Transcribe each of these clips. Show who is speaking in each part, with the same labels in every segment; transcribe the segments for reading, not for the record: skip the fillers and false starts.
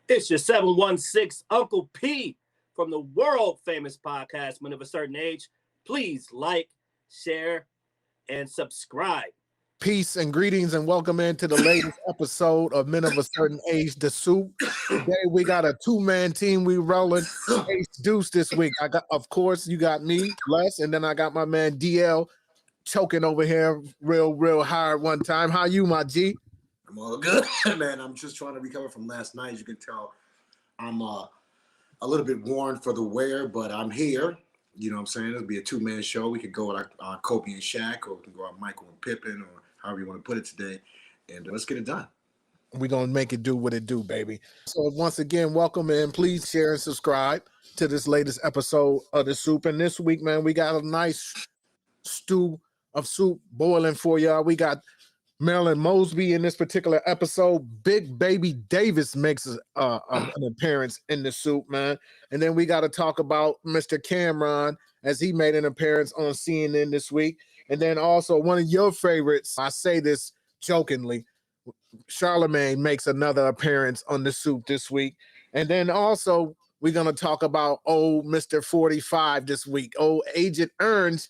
Speaker 1: It's your 716 Uncle P from the world famous podcast, Men of a Certain Age. Please like, share, and subscribe.
Speaker 2: Peace and greetings and welcome into the latest episode of Men of a Certain Age, The Soup. Today we got a two-man team. We rolling Ace Deuce this week. Of course, you got me, Les, and then I got my man DL choking over here real hard one time. How you, my G?
Speaker 3: I'm all good, man. I'm just trying to recover from last night. As you can tell, I'm a little bit worn for the wear, but I'm here. You know what I'm saying? It'll be a two-man show. We could go with Kobe and Shaq, or we can go out Michael and Pippen, or however you want to put it today. And let's get it done.
Speaker 2: We're going to make it do what it do, baby. So once again, welcome in. Please share and subscribe to this latest episode of The Soup. And this week, man, we got a nice stew of soup boiling for y'all. We got Marilyn Mosby in this particular episode. Big Baby Davis makes an appearance in the soup, man. And then we got to talk about Mr. Cameron as he made an appearance on CNN this week. And then also one of your favorites, I say this jokingly, Charlemagne makes another appearance on the soup this week. And then also we're going to talk about old Mr. 45 this week. Old Agent Earns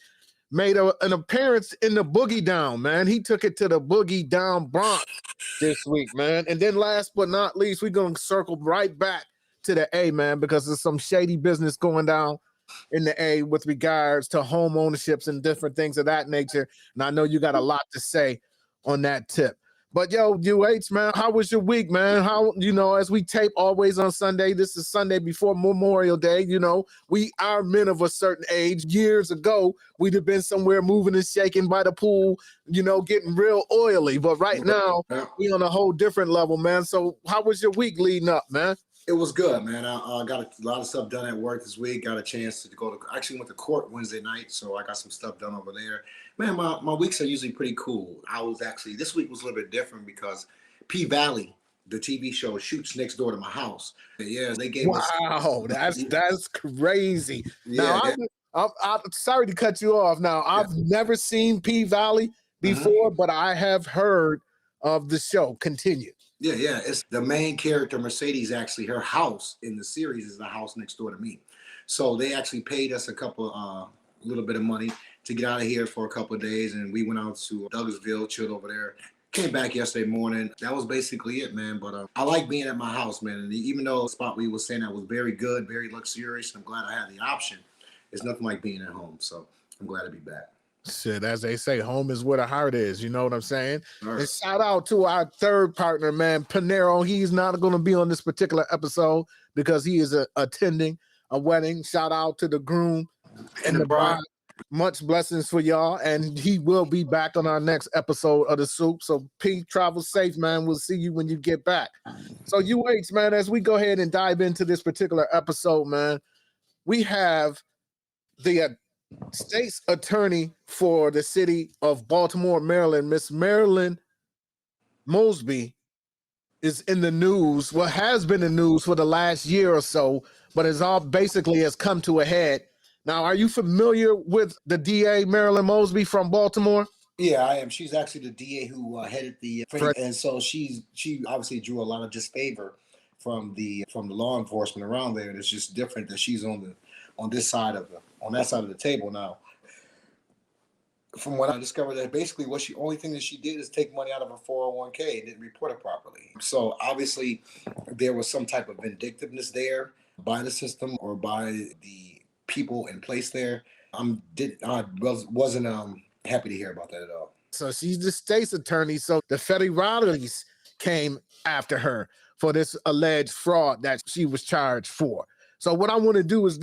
Speaker 2: made an appearance in the Boogie Down, man. He took it to the Boogie Down Bronx this week, man. And then last but not least, we're going to circle right back to the A, man, because there's some shady business going down in the A with regards to home ownerships and different things of that nature. And I know you got a lot to say on that tip. But yo, UH, man, how was your week, man? How, as we tape always on Sunday, this is Sunday before Memorial Day, we are men of a certain age. Years ago, we'd have been somewhere moving and shaking by the pool, getting real oily. But right now, we on a whole different level, man. So how was your week leading up, man?
Speaker 3: It was good, man. I got a lot of stuff done at work this week. Got a chance to actually went to court Wednesday night, so I got some stuff done over there. Man, my weeks are usually pretty cool. This week was a little bit different because P-Valley, the TV show, shoots next door to my house. Yeah, they gave us.
Speaker 2: Wow, that's crazy. Yeah, now, I'm sorry to cut you off. Now, I've never seen P-Valley before, but I have heard of the show. Continue.
Speaker 3: Yeah. It's the main character, Mercedes, actually, her house in the series is the house next door to me. So they actually paid us a little bit of money to get out of here for a couple of days. And we went out to Douglasville, chilled over there. Came back yesterday morning. That was basically it, man. But I like being at my house, man. And even though the spot we were staying at was very good, very luxurious, I'm glad I had the option. It's nothing like being at home. So I'm glad to be back.
Speaker 2: Shit, as they say, home is where the heart is. You know what I'm saying?
Speaker 3: Right.
Speaker 2: And shout out to our third partner, man, Panero. He's not going to be on this particular episode because he is attending a wedding. Shout out to the groom and the bride. Much blessings for y'all. And he will be back on our next episode of The Soup. So, P, travel safe, man. We'll see you when you get back. So, UH, man, as we go ahead and dive into this particular episode, man, we have the state's attorney for the city of Baltimore, Maryland, Miss Marilyn Mosby, is in the news. Well, has been in the news for the last year or so, but has come to a head. Now, are you familiar with the DA, Marilyn Mosby from Baltimore?
Speaker 3: Yeah, I am. She's actually the DA who headed the and so she obviously drew a lot of disfavor from the law enforcement around there, and it's just different that she's on that side of the table now. From what I discovered, that basically only thing that she did is take money out of her 401k and didn't report it properly. So obviously there was some type of vindictiveness there by the system or by the people in place there. I wasn't happy to hear about that at all.
Speaker 2: So she's the state's attorney. So the federales came after her for this alleged fraud that she was charged for. So what I want to do is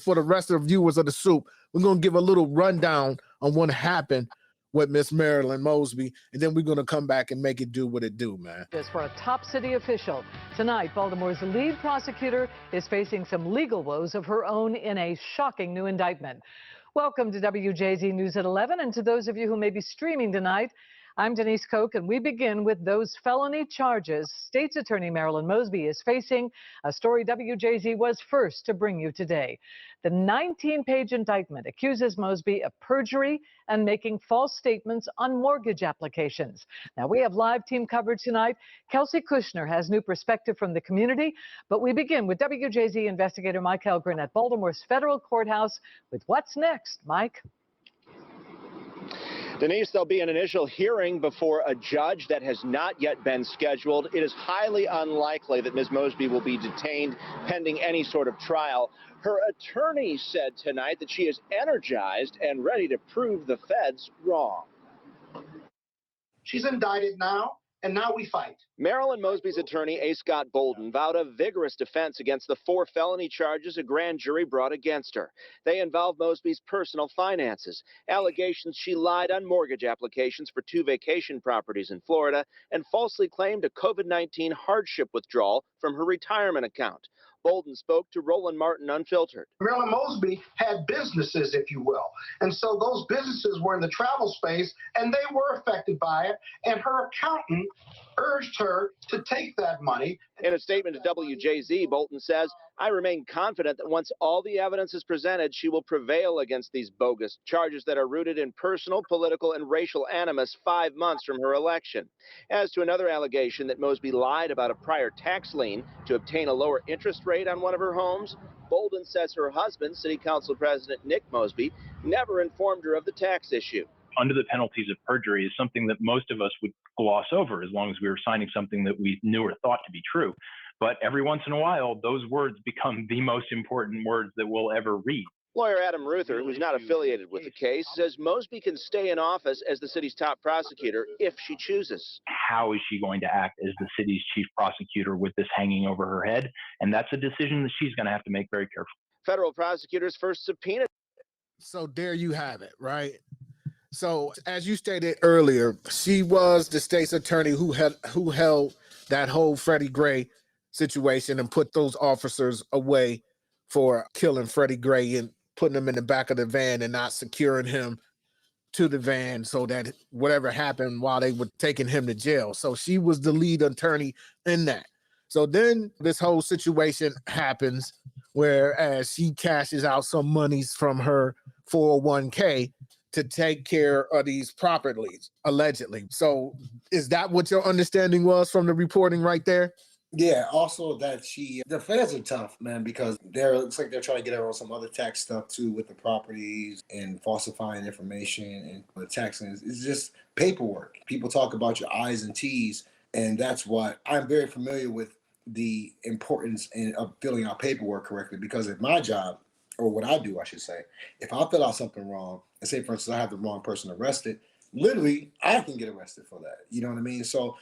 Speaker 2: for the rest of the viewers of The Soup, we're going to give a little rundown on what happened with Miss Marilyn Mosby, and then we're going to come back and make it do what it do, man.
Speaker 4: This for a top city official. Tonight, Baltimore's lead prosecutor is facing some legal woes of her own in a shocking new indictment. Welcome to WJZ News at 11, and to those of you who may be streaming tonight, I'm Denise Koch, and we begin with those felony charges State's Attorney Marilyn Mosby is facing, a story WJZ was first to bring you today. The 19-page indictment accuses Mosby of perjury and making false statements on mortgage applications. Now, we have live team coverage tonight. Kelsey Kushner has new perspective from the community, but we begin with WJZ investigator Mike Helgren at Baltimore's federal courthouse with what's next. Mike?
Speaker 5: Denise, there'll be an initial hearing before a judge that has not yet been scheduled. It is highly unlikely that Ms. Mosby will be detained pending any sort of trial. Her attorney said tonight that she is energized and ready to prove the feds wrong.
Speaker 6: She's indicted now, and now we fight.
Speaker 5: Marilyn Mosby's attorney, A. Scott Bolden, vowed a vigorous defense against the 4 felony charges a grand jury brought against her. They involve Mosby's personal finances, allegations she lied on mortgage applications for 2 vacation properties in Florida, and falsely claimed a COVID-19 hardship withdrawal from her retirement account. Bolden spoke to Roland Martin Unfiltered.
Speaker 6: Marilyn Mosby had businesses, if you will. And so those businesses were in the travel space, and they were affected by it. And her accountant urged her to take that money.
Speaker 5: In a statement to WJZ, Bolton says, "I remain confident that once all the evidence is presented, she will prevail against these bogus charges that are rooted in personal, political, and racial animus 5 months from her election." As to another allegation that Mosby lied about a prior tax lien to obtain a lower interest rate on one of her homes, Bolden says her husband, City Council President Nick Mosby, never informed her of the tax issue.
Speaker 7: Under the penalties of perjury is something that most of us would gloss over as long as we were signing something that we knew or thought to be true. But every once in a while, those words become the most important words that we'll ever read.
Speaker 5: Lawyer Adam Ruther, who's not affiliated with the case, says Mosby can stay in office as the city's top prosecutor if she chooses.
Speaker 7: How is she going to act as the city's chief prosecutor with this hanging over her head? And that's a decision that she's going to have to make very carefully.
Speaker 5: Federal prosecutors first subpoenaed.
Speaker 2: So there you have it, right? So as you stated earlier, she was the state's attorney who held that whole Freddie Gray situation and put those officers away for killing Freddie Gray and putting him in the back of the van and not securing him to the van so that whatever happened while they were taking him to jail. So she was the lead attorney in that. So then this whole situation happens, whereas she cashes out some monies from her 401k to take care of these properties, allegedly. So is that what your understanding was from the reporting right there?
Speaker 3: Yeah, also that the feds are tough, man, because it looks like they're trying to get her on some other tax stuff too with the properties and falsifying information and the taxing. It's just paperwork. People talk about your I's and T's, and that's what I'm very familiar with the importance of filling out paperwork correctly, because at my job, or what I do, I should say, if I fill out something wrong, and say, for instance, I have the wrong person arrested, literally, I can get arrested for that. You know what I mean? So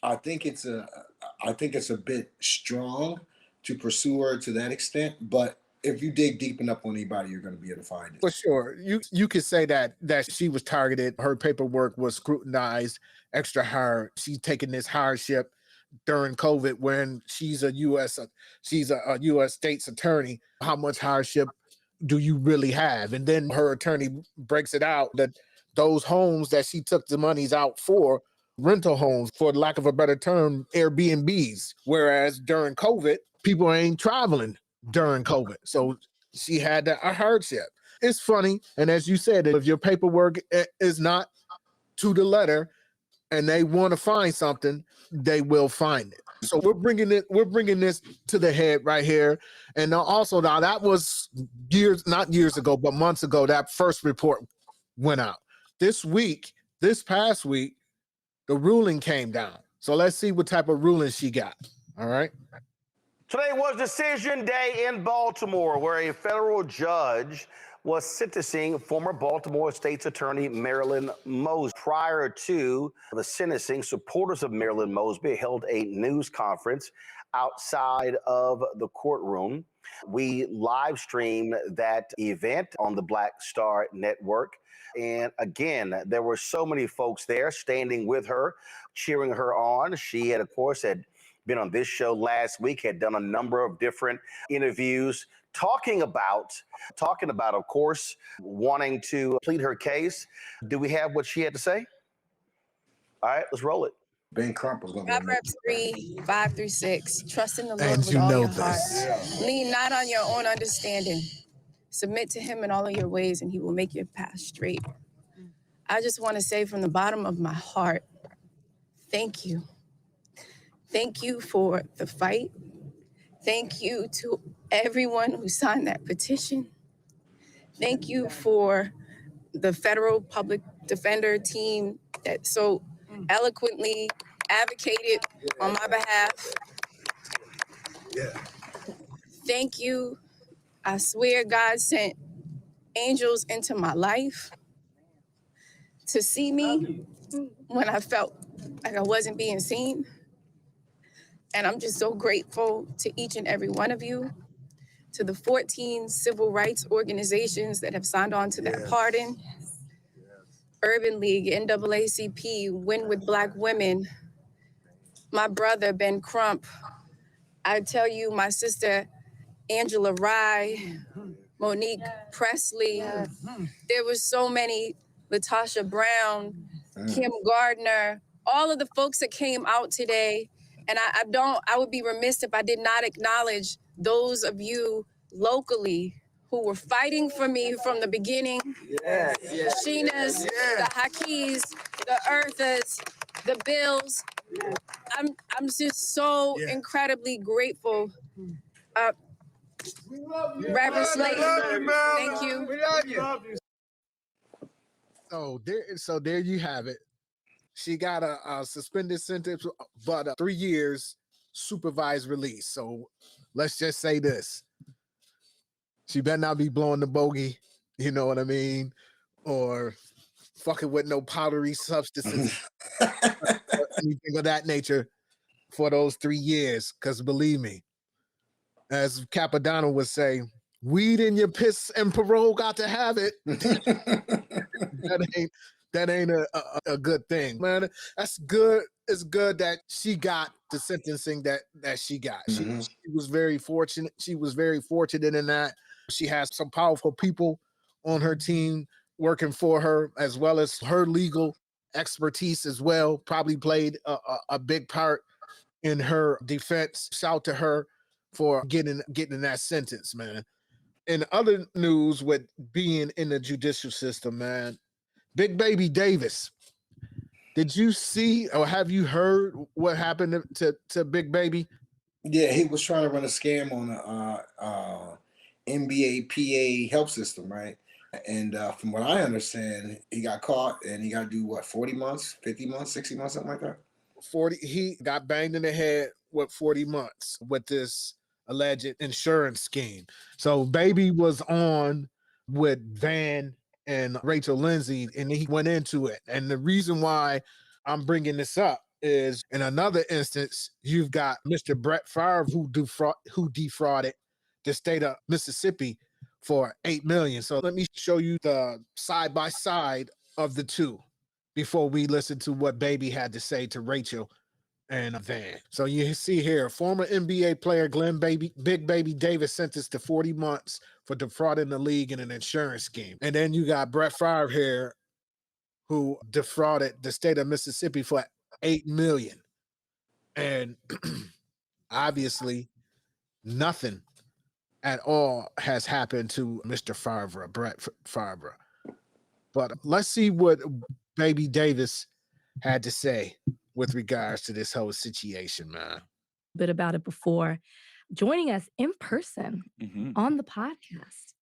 Speaker 3: I think it's a bit strong to pursue her to that extent, but if you dig deep enough on anybody, you're going to be able to find it.
Speaker 2: For sure. You could say that she was targeted. Her paperwork was scrutinized extra hard. She's taking this hardship during COVID when she's a U.S. state's attorney. How much hardship do you really have? And then her attorney breaks it out that those homes that she took the monies out for, rental homes, for lack of a better term, Airbnbs. Whereas during COVID, people ain't traveling during COVID. So she had a hardship. It's funny. And as you said, if your paperwork is not to the letter and they want to find something, they will find it. So we're bringing this to the head right here. And also now that was not years ago, but months ago, that first report went out. This past week, the ruling came down. So let's see what type of ruling she got. All right.
Speaker 8: Today was decision day in Baltimore, where a federal judge was sentencing former Baltimore State's Attorney Marilyn Mosby. Prior to the sentencing, supporters of Marilyn Mosby held a news conference outside of the courtroom. We live streamed that event on the Black Star Network. And again, there were so many folks there standing with her, cheering her on. She had, of course, been on this show last week, had done a number of different interviews talking about, of course, wanting to plead her case. Do we have what she had to say? All right, let's roll it.
Speaker 3: Ben Crump was going to be
Speaker 9: Proverbs 3:5-6. Trust in the Lord
Speaker 2: And
Speaker 9: with
Speaker 2: you
Speaker 9: all
Speaker 2: know
Speaker 9: your
Speaker 2: this.
Speaker 9: heart. Lean not on your own understanding. Submit to him in all of your ways, and he will make your path straight. I just want to say from the bottom of my heart, thank you. Thank you for the fight. Thank you to everyone who signed that petition. Thank you for the federal public defender team that so eloquently advocated on my behalf. Thank you. I swear God sent angels into my life to see me when I felt like I wasn't being seen. And I'm just so grateful to each and every one of you, to the 14 civil rights organizations that have signed on to that pardon. Urban League, NAACP, Win with Black Women, my brother, Ben Crump. I tell you, my sister, Angela Rye, Monique Presley. There were so many, Latasha Brown, Kim Gardner, all of the folks that came out today. And I would be remiss if I did not acknowledge those of you locally who were fighting for me from the beginning. Sheena's, the Hakis, the Earthas, the Bills. I'm just so incredibly grateful. Reverend Slayton, thank you.
Speaker 2: We love you. So there you have it. She got a suspended sentence, but 3 years supervised release. So let's just say this. She better not be blowing the bogey, you know what I mean? Or fucking with no powdery substances or anything of that nature for those 3 years. Because believe me, as Capadonna would say, weed in your piss and parole got to have it. that ain't a good thing, man. That's good. It's good that she got the sentencing that she got. She was very fortunate. She was very fortunate in that. She has some powerful people on her team working for her, as well as her legal expertise as well. Probably played a big part in her defense. Shout to her for getting that sentence, man. In other news, with being in the judicial system, man, Big Baby Davis. Did you see or have you heard what happened to Big Baby?
Speaker 3: Yeah, he was trying to run a scam on a NBA PA help system, right? And from what I understand, he got caught and he got to do what, 40 months, 50 months, 60 months, something like that?
Speaker 2: 40. He got banged in the head with 40 months with this alleged insurance scheme. So Baby was on with Van and Rachel Lindsay, and he went into it. And the reason why I'm bringing this up is, in another instance, you've got Mr. Brett Favre who defrauded the state of Mississippi for $8 million. So let me show you the side by side of the two before we listen to what Baby had to say to Rachel and Van. So you see here, former NBA player Big Baby Davis sentenced to 40 months for defrauding the league in an insurance scheme. And then you got Brett Favre here, who defrauded the state of Mississippi for $8 million. And obviously, nothing at all has happened to Mr. Favre, Brett Favre. But let's see what Baby Davis had to say with regards to this whole situation, man.
Speaker 10: Bit about it before. Joining us in person on the podcast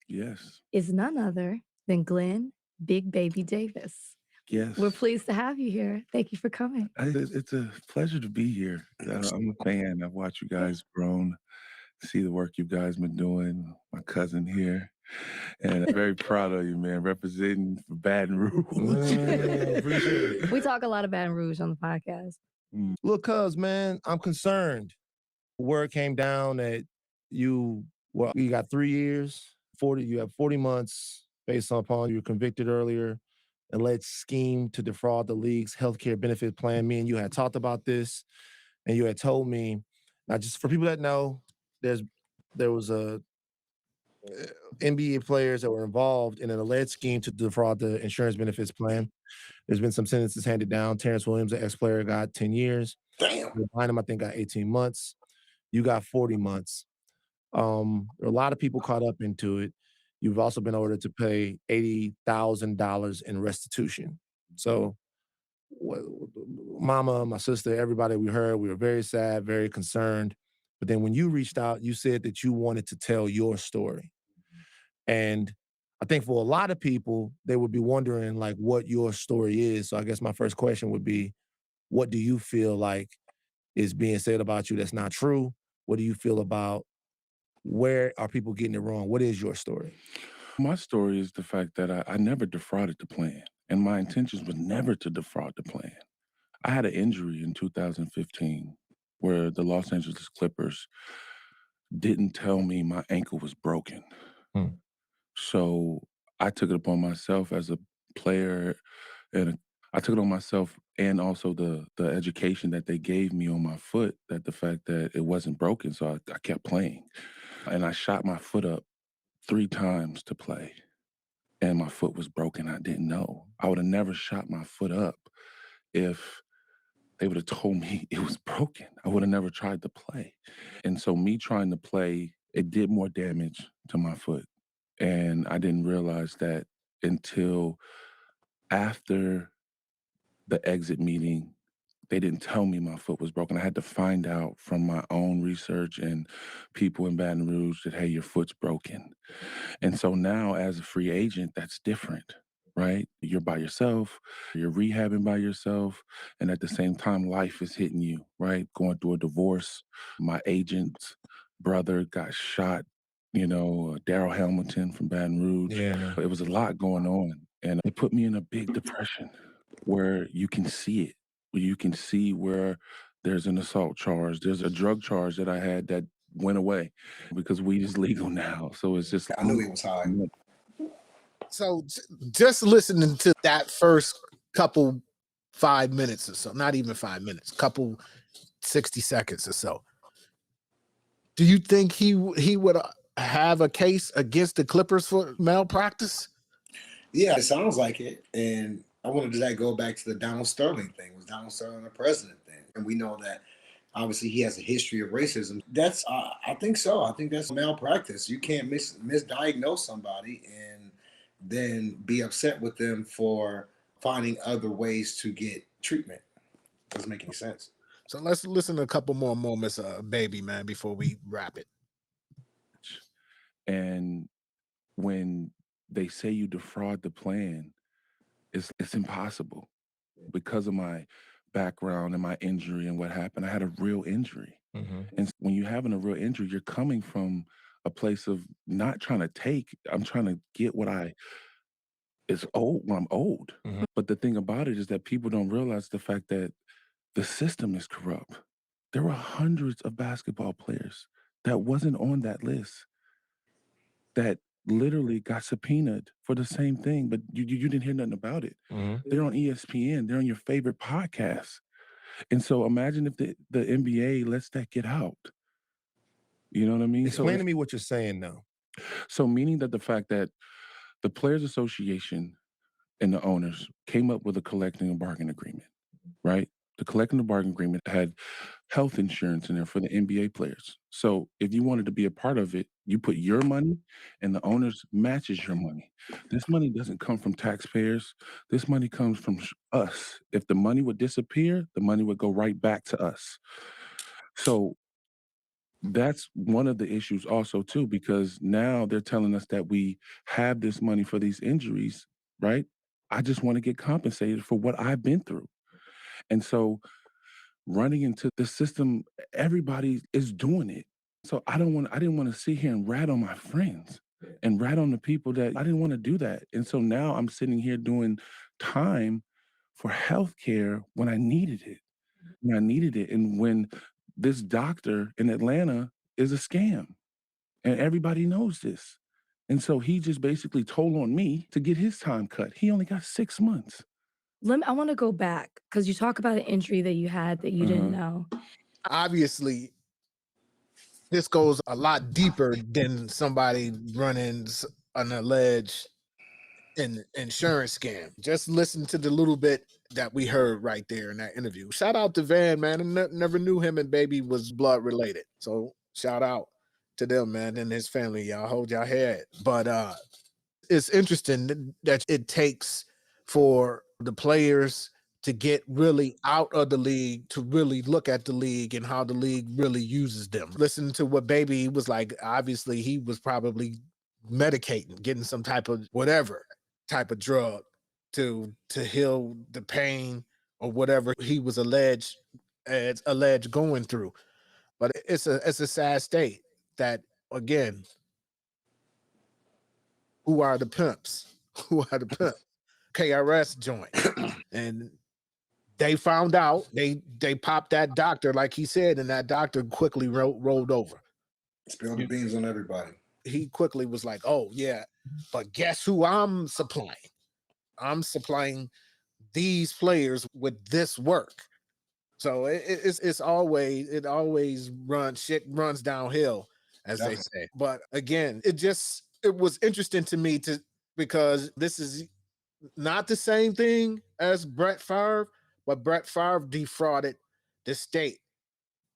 Speaker 10: is none other than Glenn Big Baby Davis.
Speaker 11: Yes.
Speaker 10: We're pleased to have you here. Thank you for coming.
Speaker 11: It's a pleasure to be here. I'm a fan. I've watched you guys grown, see the work you guys been doing. My cousin here. And I'm very proud of you, man, representing for Baton Rouge.
Speaker 3: Appreciate it.
Speaker 10: We talk a lot of Baton Rouge on the podcast.
Speaker 12: Look, cuz, man, I'm concerned. Word came down that you got 3 years, you have 40 months based upon you were convicted earlier, alleged scheme to defraud the league's healthcare benefit plan. Me and you had talked about this, and you had told me. Now, just for people that know, there was a NBA players that were involved in an alleged scheme to defraud the insurance benefits plan. There's been some sentences handed down. Terrence Williams, the ex-player, got 10 years.
Speaker 3: Damn.
Speaker 12: Behind him, I think, got 18 months. You got 40 months. There are a lot of people caught up into it. You've also been ordered to pay $80,000 in restitution. So, mama, my sister, everybody we heard, we were very sad, very concerned. But then when you reached out, you said that you wanted to tell your story. And I think for a lot of people, they would be wondering like what your story is. So I guess my first question would be, what do you feel like is being said about you that's not true? What do you feel about where are people getting it wrong? What is your story?
Speaker 11: My story is the fact that I never defrauded the plan, and my intentions were never to defraud the plan. I had an injury in 2015 where the Los Angeles Clippers didn't tell me my ankle was broken. So I took it upon myself as a player, and I took it on myself and also the education that they gave me on my foot, that the fact that it wasn't broken, so I kept playing. And I shot my foot up 3 times to play, and my foot was broken. I didn't know. I would have never shot my foot up if they would have told me it was broken. I would have never tried to play. And so me trying to play, it did more damage to my foot. And I didn't realize that until after the exit meeting. They didn't tell me my foot was broken. I had to find out from my own research and people in Baton Rouge that, hey, your foot's broken. And so now as a free agent, that's different, right? You're by yourself, you're rehabbing by yourself, and at the same time, life is hitting you, right? Going through a divorce. My agent's brother got shot, Daryl Hamilton from Baton Rouge.
Speaker 12: Yeah.
Speaker 11: It was a lot going on, and it put me in a big depression where you can see it, where you can see where there's an assault charge, there's a drug charge that I had that went away because weed is legal now. So it's just,
Speaker 3: I knew he was high.
Speaker 2: So just listening to that first couple 5 minutes or so, not even 5 minutes, couple 60 seconds or so, do you think he would have a case against the Clippers for malpractice?
Speaker 3: Yeah, it sounds like it. And I wanted to go back to the Donald Sterling thing. Was Donald Sterling the president thing? And we know that obviously he has a history of racism. That's I think so. I think that's malpractice. You can't misdiagnose somebody and then be upset with them for finding other ways to get treatment. Doesn't make any sense.
Speaker 2: So let's listen to a couple more moments of Baby, man, before we wrap it.
Speaker 11: And when they say you defraud the plan, it's impossible. Because of my background and my injury and what happened, I had a real injury. And when you're having a real injury, you're coming from a place of not trying to take, I'm trying to get what is old when I'm old. But the thing about it is that people don't realize the fact that the system is corrupt. There were hundreds of basketball players that wasn't on that list that literally got subpoenaed for the same thing, but you didn't hear nothing about it. They're on ESPN. They're on your favorite podcast. And so imagine if the NBA lets that get out. You know what I mean?
Speaker 12: Explain to me what you're saying now.
Speaker 11: So meaning that the fact that the Players Association and the owners came up with a collective bargaining agreement, right? The collective bargaining agreement had health insurance in there for the NBA players. So if you wanted to be a part of it, you put your money and the owners matches your money. This money doesn't come from taxpayers. This money comes from us. If the money would disappear, the money would go right back to us. So that's one of the issues also too, because now they're telling us that we have this money for these injuries, right? I just want to get compensated for what I've been through. And so running into the system, everybody is doing it. So I didn't want to sit here and rat on my friends and rat on the people that I didn't want to do that. And so now I'm sitting here doing time for healthcare when I needed it. And when this doctor in Atlanta is a scam and everybody knows this. And so he just basically told on me to get his time cut. He only got 6 months.
Speaker 10: I want to go back because you talk about an injury that you had that you didn't know.
Speaker 2: Obviously, this goes a lot deeper than somebody running an alleged an insurance scam. Just listen to the little bit that we heard right there in that interview. Shout out to Van, man. I never knew him and Baby was blood related. So shout out to them, man, and his family. Y'all hold your head. But it's interesting that it takes for the players to get really out of the league to really look at the league and how the league really uses them. Listen to what Baby was like. Obviously, he was probably medicating, getting some type of whatever type of drug to heal the pain or whatever he was alleged going through. But it's a sad state that, again, who are the pimps? Who are the pimps? KRS joint. And they found out, they popped that doctor, like he said, and that doctor quickly rolled over.
Speaker 3: Spilled the beans on everybody.
Speaker 2: He quickly was like, oh, yeah, but guess who I'm supplying? I'm supplying these players with this work. So it always runs downhill, as they say. But again, it was interesting to me because this is not the same thing as Brett Favre, but Brett Favre defrauded the state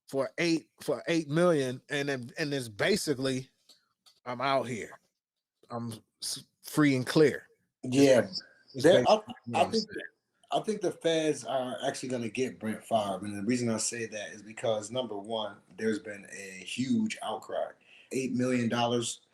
Speaker 2: for $8 million, and it's basically, I'm out here, I'm free and clear.
Speaker 3: Yeah, I think the feds are actually going to get Brett Favre, and the reason I say that is because, number one, there's been a huge outcry. $8 million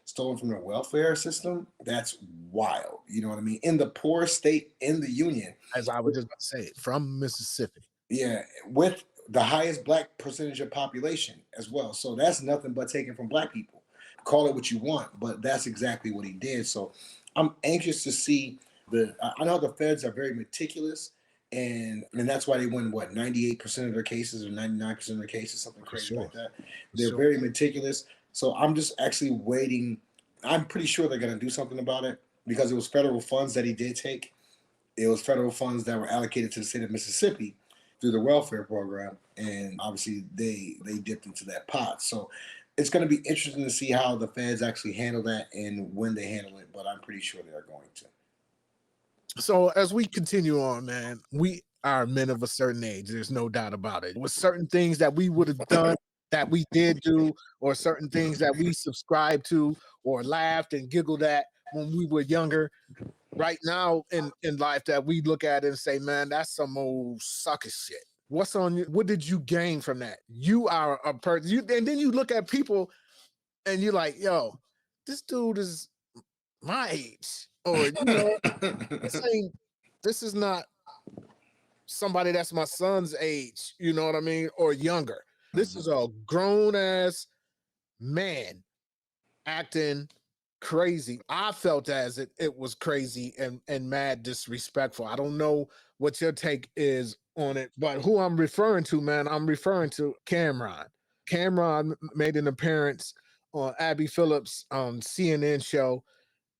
Speaker 3: stolen from the welfare system, that's wild. You know what I mean? In the poorest state in the union.
Speaker 2: As I was just about to say, from Mississippi.
Speaker 3: Yeah, with the highest black percentage of population as well. So that's nothing but taken from black people. Call it what you want, but that's exactly what he did. So I'm anxious to see I know the feds are very meticulous, and that's why they win 98% of their cases or 99% of their cases, something crazy like that. They're very meticulous. So I'm just actually waiting. I'm pretty sure they're going to do something about it because it was federal funds that he did take. It was federal funds that were allocated to the state of Mississippi through the welfare program, and obviously they dipped into that pot. So it's going to be interesting to see how the feds actually handle that and when they handle it, but I'm pretty sure they are going to.
Speaker 2: So as we continue on, man, we are men of a certain age. There's no doubt about it. With certain things that we would have done, that we did do, or certain things that we subscribed to or laughed and giggled at when we were younger, right now in life that we look at it and say, man, that's some old sucker shit. What's on you? What did you gain from that? You are a person, and then you look at people and you're like, yo, this dude is my age. Or, you know, this is not somebody that's my son's age, you know what I mean? Or younger. This is a grown ass man acting crazy. I felt as it was crazy and mad disrespectful. I don't know what your take is on it, but who I'm referring to, man, I'm referring to Cameron. Cameron made an appearance on Abby Phillips' CNN show,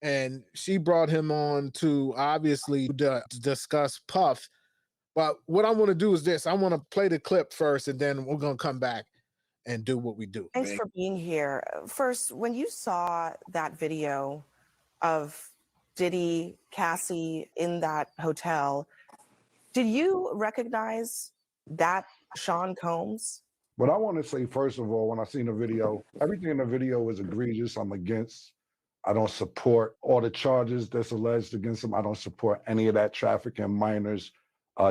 Speaker 2: and she brought him on to obviously discuss Puff. But what I want to do is this. I want to play the clip first, and then we're going to come back and do what we do.
Speaker 13: Thanks for being here. First, when you saw that video of Diddy, Cassie in that hotel, did you recognize that Sean Combs?
Speaker 14: What I want to say, first of all, when I seen the video, everything in the video is egregious. I'm against. I don't support all the charges that's alleged against him. I don't support any of that trafficking, minors,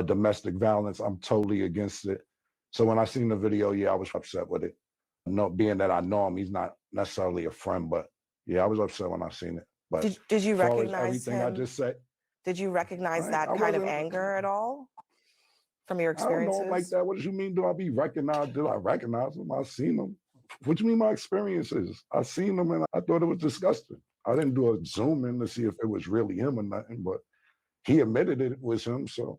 Speaker 14: domestic violence. I'm totally against it. So when I seen the video, yeah, I was upset with it. Being that I know him, he's not necessarily a friend, but yeah, I was upset when I seen it. But
Speaker 13: did you recognize
Speaker 14: everything
Speaker 13: him?
Speaker 14: I just said?
Speaker 13: Did you recognize that kind of anger at all from your experiences?
Speaker 14: I don't know like that. What do you mean? Do I be recognized? Did I recognize him? I seen him. What do you mean my experiences? I seen him and I thought it was disgusting. I didn't do a zoom in to see if it was really him or nothing, but he admitted it was him. So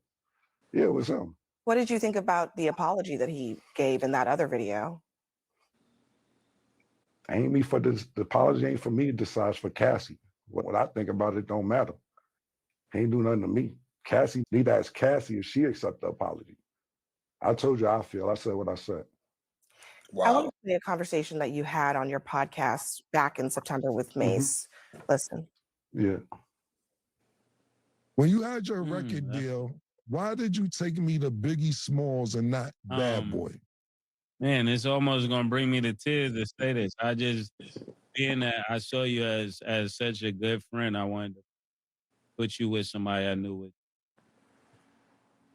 Speaker 14: yeah, it was him.
Speaker 13: What did you think about the apology that he gave in that other video?
Speaker 14: Ain't me for this. The apology ain't for me. It decides for Cassie. What I think about it don't matter. He ain't do nothing to me. Cassie, need to ask Cassie if she accept the apology. I told you how I feel. I said what I said.
Speaker 13: Wow. I want to play a conversation that you had on your podcast back in September with Mace. Listen.
Speaker 14: Yeah.
Speaker 15: When you had your record deal, why did you take me to Biggie Smalls and not Bad Boy?
Speaker 16: Man, it's almost gonna bring me to tears to say this. I just, being that I saw you as such a good friend, I wanted to put you with somebody I knew with.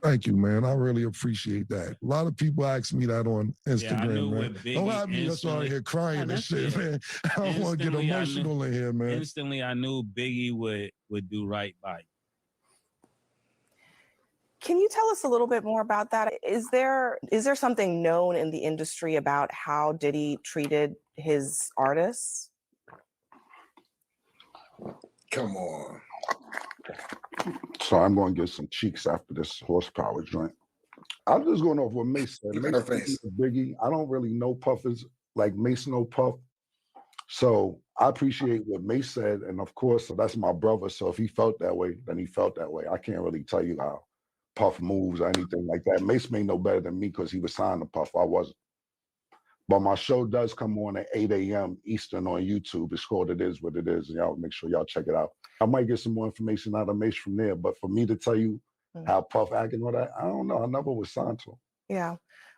Speaker 15: Thank you, man. I really appreciate that. A lot of people ask me that on Instagram, man. Don't have me just out here crying and shit, man. I don't want to get emotional in here, man.
Speaker 16: Instantly, I knew Biggie would do right by you.
Speaker 13: Can you tell us a little bit more about that? Is there something known in the industry about how Diddy treated his artists?
Speaker 3: Come on.
Speaker 14: So I'm going to get some cheeks after this horsepower joint. I'm just going off what Mace said. Mace said Biggie. I don't really know Puffers like Mace know Puff. So I appreciate what Mace said. And of course, so that's my brother. So if he felt that way, then he felt that way. I can't really tell you how Puff moves or anything like that. Mace may know better than me because he was signed to Puff. I wasn't. But my show does come on at 8 a.m. Eastern on YouTube. It's called It Is What It Is. And y'all make sure y'all check it out. I might get some more information out of Mace from there. But for me to tell you how Puff acting or that, I don't know. I never was signed to him.
Speaker 13: Yeah.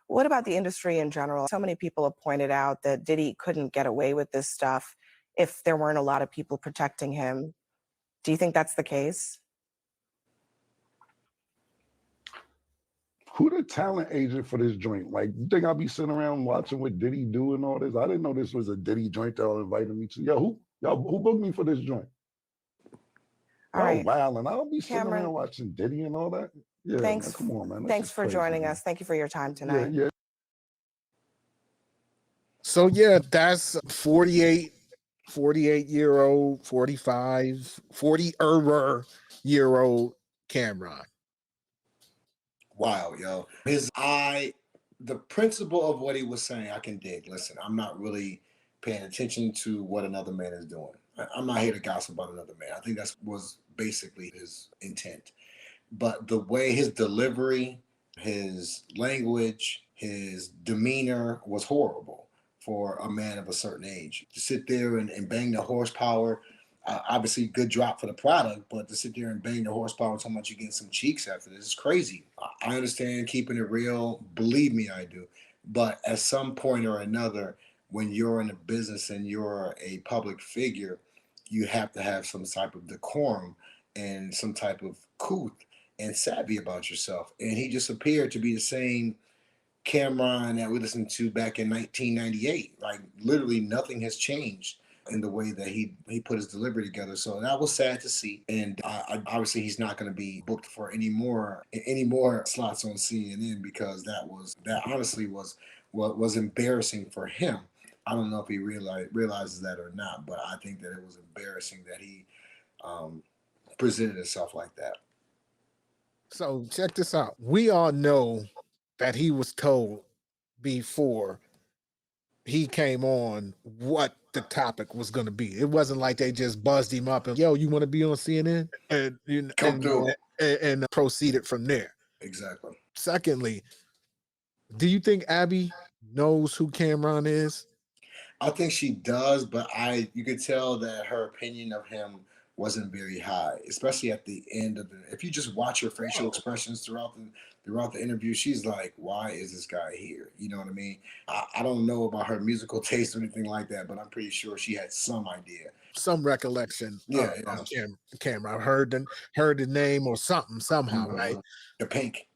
Speaker 13: What about the industry in general? So many people have pointed out that Diddy couldn't get away with this stuff if there weren't a lot of people protecting him. Do you think that's the case?
Speaker 14: Who the talent agent for this joint? Like, you think I'll be sitting around watching what Diddy do and all this? I didn't know this was a Diddy joint that y'all invited me to. Yo, who booked me for this joint?
Speaker 13: All right.
Speaker 14: Wow, and I don't be sitting around watching Diddy and all that. Yeah,
Speaker 13: thanks.
Speaker 14: Man, come on, man.
Speaker 13: Thanks for joining us. Thank you for your time tonight.
Speaker 14: Yeah.
Speaker 2: So yeah, that's 48-year-old, 45, 40-year-old Cameron.
Speaker 3: Wow, yo. The principle of what he was saying, I can dig. Listen, I'm not really paying attention to what another man is doing. I'm not here to gossip about another man. I think that was basically his intent. But the way his delivery, his language, his demeanor was horrible for a man of a certain age. To sit there and bang the horsepower, obviously good drop for the product, but to sit there and bang the horsepower so much you get some cheeks after this is crazy. I understand keeping it real. Believe me, I do. But at some point or another, when you're in a business and you're a public figure, you have to have some type of decorum and some type of couth and savvy about yourself. And he just appeared to be the same Cameron that we listened to back in 1998. Like literally nothing has changed in the way that he put his delivery together. So that was sad to see. And obviously he's not going to be booked for any more slots on CNN because that honestly was what was embarrassing for him. I don't know if he realizes that or not, but I think that it was embarrassing that he presented himself like that.
Speaker 2: So check this out. We all know that he was told before he came on what the topic was going to be. It wasn't like they just buzzed him up and, yo, you want to be on CNN? And proceeded from there.
Speaker 3: Exactly.
Speaker 2: Secondly, do you think Abby knows who Cameron is?
Speaker 3: I think she does, but you could tell that her opinion of him wasn't very high, especially at the end of if you just watch her facial expressions throughout the interview, she's like, why is this guy here? You know what I mean? I don't know about her musical taste or anything like that, but I'm pretty sure she had some idea.
Speaker 2: Some recollection of Cameron. I heard the name or something somehow, right?
Speaker 3: The Pink.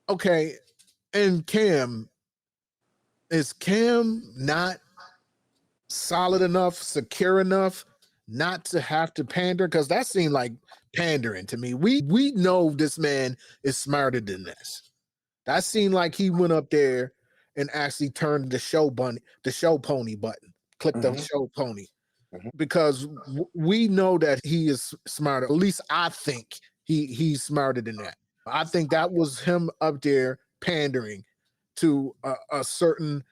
Speaker 2: Okay. And is Cam not solid enough, secure enough not to have to pander? Because that seemed like pandering to me. We know this man is smarter than this. That seemed like he went up there and actually turned the show pony button, clicked the show pony. Because we know that he is smarter. At least I think he's smarter than that. I think that was him up there pandering to a certain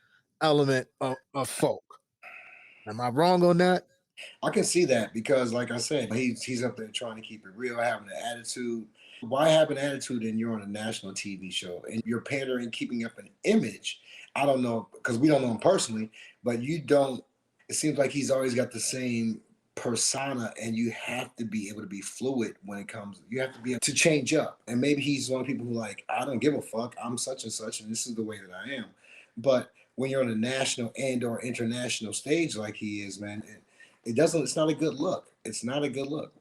Speaker 2: element of folk. Am I wrong on that?
Speaker 3: I can see that because, like I said, he's up there trying to keep it real, having an attitude. Why have an attitude and you're on a national TV show and you're pandering, keeping up an image? I don't know, because we don't know him personally, but you don't. It seems like he's always got the same persona, and you have to be able to be fluid when it comes. You have to be able to change up. And maybe he's one of the people who like, I don't give a fuck. I'm such and such, and this is the way that I am. But when you're on a national and or international stage like he is, man, it doesn't. It's not a good look. It's not a good look.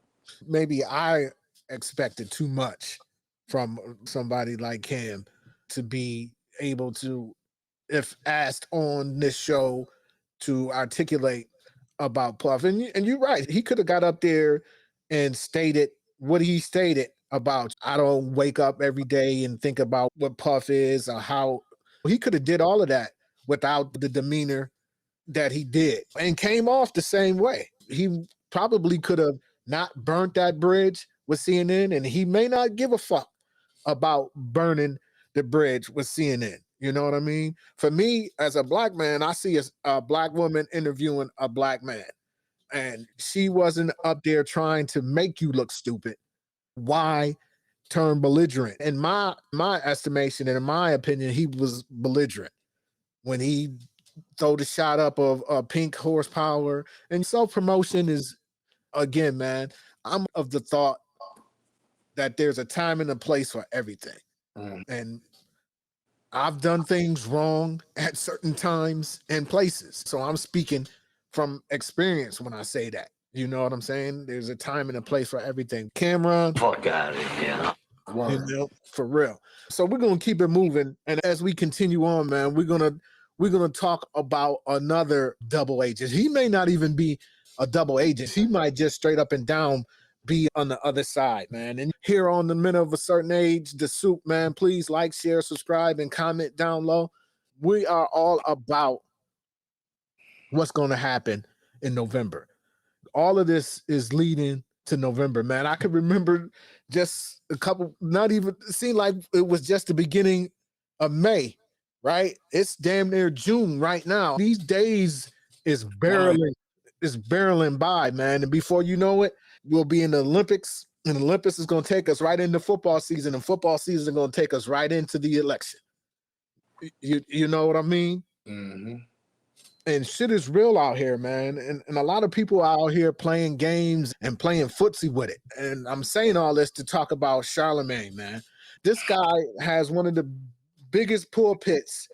Speaker 2: Maybe I expected too much from somebody like him to be able to, if asked on this show, to articulate about Puff. And you're right. He could have got up there and stated what he stated about, I don't wake up every day and think about what Puff is or how. He could have did all of that without the demeanor that he did and came off the same way. He probably could have not burnt that bridge with CNN, and he may not give a fuck about burning the bridge with CNN. You know what I mean? For me, as a black man, I see a black woman interviewing a black man, and she wasn't up there trying to make you look stupid. Why turn belligerent? In my estimation and in my opinion, he was belligerent when he throw the shot up of pink horsepower. And self-promotion is, again, man, I'm of the thought that there's a time and a place for everything. And I've done things wrong at certain times and places. So I'm speaking from experience when I say that. You know what I'm saying? There's a time and a place for everything. Cameron.
Speaker 17: Fuck out of here.
Speaker 2: You know, for real. So we're gonna keep it moving. And as we continue on, man, we're gonna talk about another double agent. He may not even be a double agent. He might just straight up and down be on the other side, man. And here on the Men of a Certain Age, the Soup, man, please like, share, subscribe, and comment down low. We are all about what's going to happen in November. All of this is leading to November, man. I can remember just a couple, not even, it seemed like it was just the beginning of May, right? It's damn near June right now. These days is barreling by, man. And before you know it, we'll be in the Olympics, and the Olympics is going to take us right into football season, and football season is going to take us right into the election. You know what I mean?
Speaker 3: Mm-hmm.
Speaker 2: And shit is real out here, man. And a lot of people out here playing games and playing footsie with it. And I'm saying all this to talk about Charlemagne, man. This guy has one of the biggest pulpits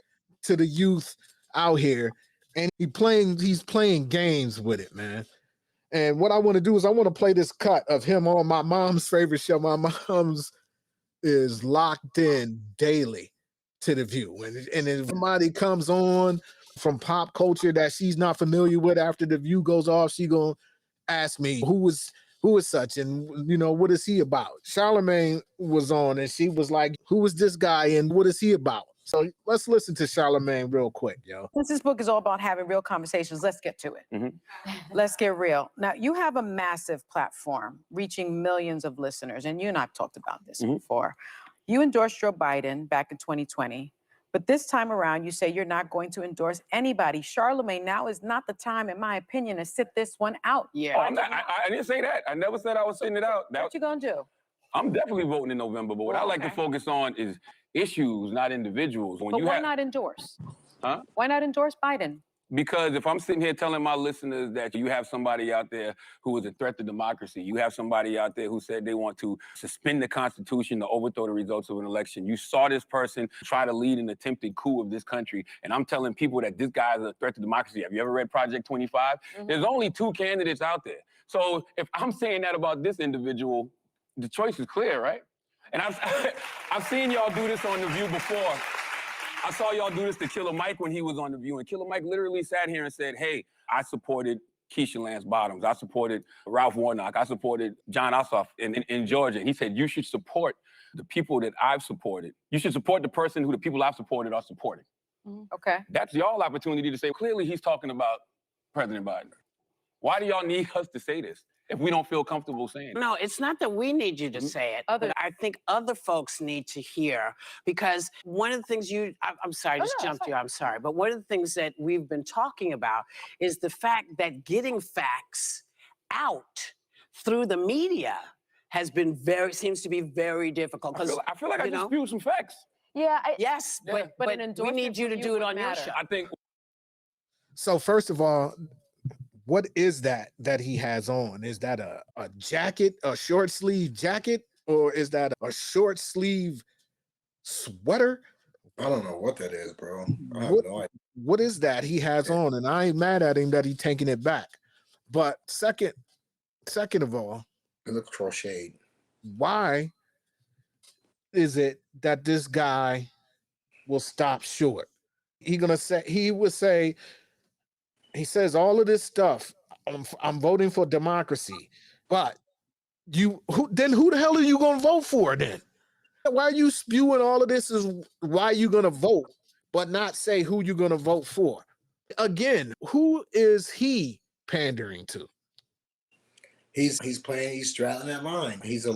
Speaker 2: to the youth out here, and he's playing games with it, man. And what I want to do is I want to play this cut of him on my mom's favorite show. My mom's is locked in daily to The View. And if somebody comes on from pop culture that she's not familiar with, after The View goes off, she gonna ask me who is such, and you know, what is he about? Charlemagne was on, and she was like, who is this guy and what is he about? So let's listen to Charlemagne real quick, yo.
Speaker 18: Since this book is all about having real conversations, let's get to it. Let's get real. Now, you have a massive platform reaching millions of listeners, and you and I've talked about this before. You endorsed Joe Biden back in 2020, but this time around, you say you're not going to endorse anybody. Charlemagne, now is not the time, in my opinion, to sit this one out.
Speaker 19: Yeah. Oh, I didn't say that. I never said I was sitting it out.
Speaker 18: What you gonna do?
Speaker 19: I'm definitely voting in November, but what I like to focus on is issues, not individuals.
Speaker 18: But why not endorse?
Speaker 19: Huh?
Speaker 18: Why not endorse Biden?
Speaker 19: Because if I'm sitting here telling my listeners that you have somebody out there who is a threat to democracy, you have somebody out there who said they want to suspend the Constitution to overthrow the results of an election. You saw this person try to lead an attempted coup of this country, and I'm telling people that this guy is a threat to democracy. Have you ever read Project 25? There's only 2 candidates out there. So if I'm saying that about this individual, the choice is clear, right? And I've seen y'all do this on The View before. I saw y'all do this to Killer Mike when he was on The View, and Killer Mike literally sat here and said, hey, I supported Keisha Lance Bottoms. I supported Ralph Warnock. I supported John Ossoff in Georgia. He said, you should support the people that I've supported. You should support the person who the people I've supported are supporting.
Speaker 18: Okay.
Speaker 19: That's y'all opportunity to say, clearly he's talking about President Biden. Why do y'all need us to say this if we don't feel comfortable saying it?
Speaker 20: No, it's not that we need you to say it, but I think other folks need to hear, because one of the things I'm sorry, I just jumped you, I'm sorry, but one of the things that we've been talking about is the fact that getting facts out through the media has been seems to be very difficult.
Speaker 19: I feel like I just spewed some facts.
Speaker 18: Yeah.
Speaker 20: Yes, but we need you to do it on your show.
Speaker 19: I think.
Speaker 2: So first of all, What is that he has on? Is that a jacket, a short sleeve jacket, or is that a short sleeve sweater?
Speaker 3: I don't know what that is, bro. I have no idea.
Speaker 2: What is that he has on? And I ain't mad at him that he's taking it back. But second of all,
Speaker 3: it looks crocheted.
Speaker 2: Why is it that this guy will stop short? He says all of this stuff. I'm voting for democracy, but who the hell are you gonna vote for then? Why are you spewing all of this is why you're gonna vote, but not say who you're gonna vote for? Again, who is he pandering to?
Speaker 3: He's straddling that line. He's a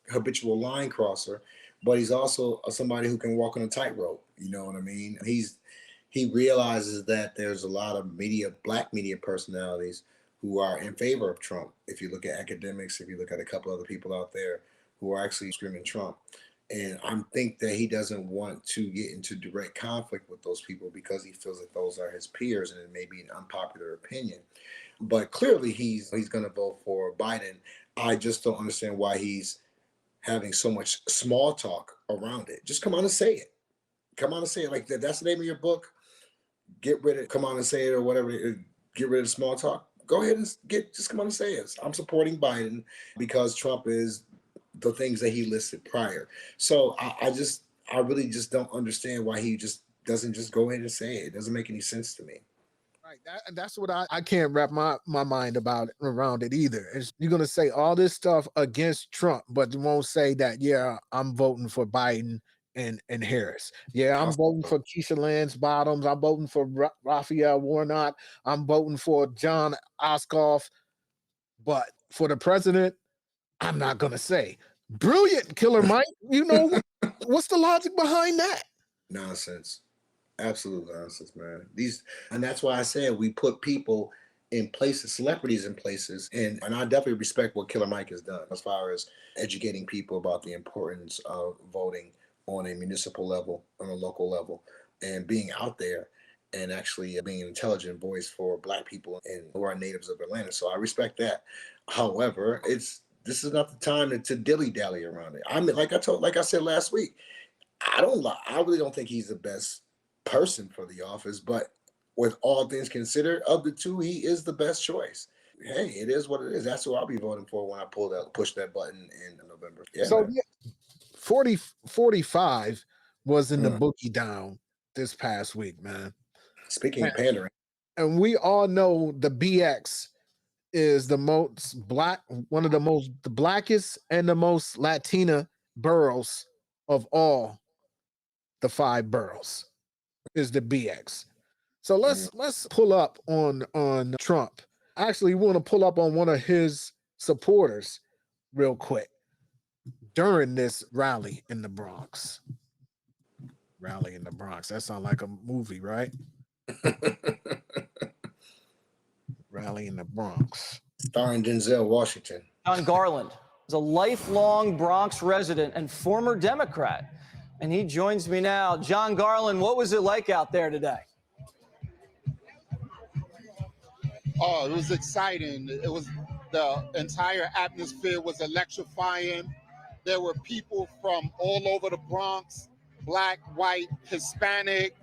Speaker 3: habitual line crosser, but he's also somebody who can walk on a tightrope. You know what I mean? He realizes that there's a lot of black media personalities who are in favor of Trump. If you look at academics, if you look at a couple other people out there who are actually screaming Trump. And I think that he doesn't want to get into direct conflict with those people because he feels that those are his peers and it may be an unpopular opinion. But clearly he's going to vote for Biden. I just don't understand why he's having so much small talk around it. Just come on and say it. Come on and say it. Like that's the name of your book. Come on and say it or whatever. Get rid of small talk. Go ahead and just come on and say it. I'm supporting Biden because Trump is the things that he listed prior. So I really just don't understand why he just doesn't just go ahead and say it. It doesn't make any sense to me.
Speaker 2: Right. That's what I can't wrap my mind around it either. You're going to say all this stuff against Trump, but you won't say that, yeah, I'm voting for Biden and Harris. Yeah, I'm voting for Keisha Lance Bottoms. I'm voting for Raphael Warnock. I'm voting for John Ossoff. But for the president, I'm not going to say. Brilliant, Killer Mike. You know, what's the logic behind that?
Speaker 3: Nonsense. Absolute nonsense, man. And that's why I said we put people in places, celebrities in places, and I definitely respect what Killer Mike has done as far as educating people about the importance of voting on a municipal level, on a local level, and being out there and actually being an intelligent voice for Black people and who are natives of Atlanta. So I respect that. However, this is not the time to dilly-dally around it. I mean, like I said last week, I really don't think he's the best person for the office, but with all things considered, of the two, he is the best choice. Hey, it is what it is. That's who I'll be voting for when I push that button in November. Yeah,
Speaker 2: so 45 was in the boogie down this past week, man.
Speaker 3: Speaking of pandering.
Speaker 2: And we all know the BX is the most black, one of the blackest and the most Latina boroughs of all the 5 boroughs is the BX. So let's pull up on Trump. Actually, we want to pull up on one of his supporters real quick during this rally in the Bronx. Rally in the Bronx. That sounds like a movie, right? Rally in the Bronx.
Speaker 3: Starring Denzel Washington.
Speaker 17: John Garland is a lifelong Bronx resident and former Democrat. And he joins me now. John Garland, what was it like out there today?
Speaker 21: Oh, it was exciting. The entire atmosphere was electrifying. There were people from all over the Bronx, Black, white, Hispanic.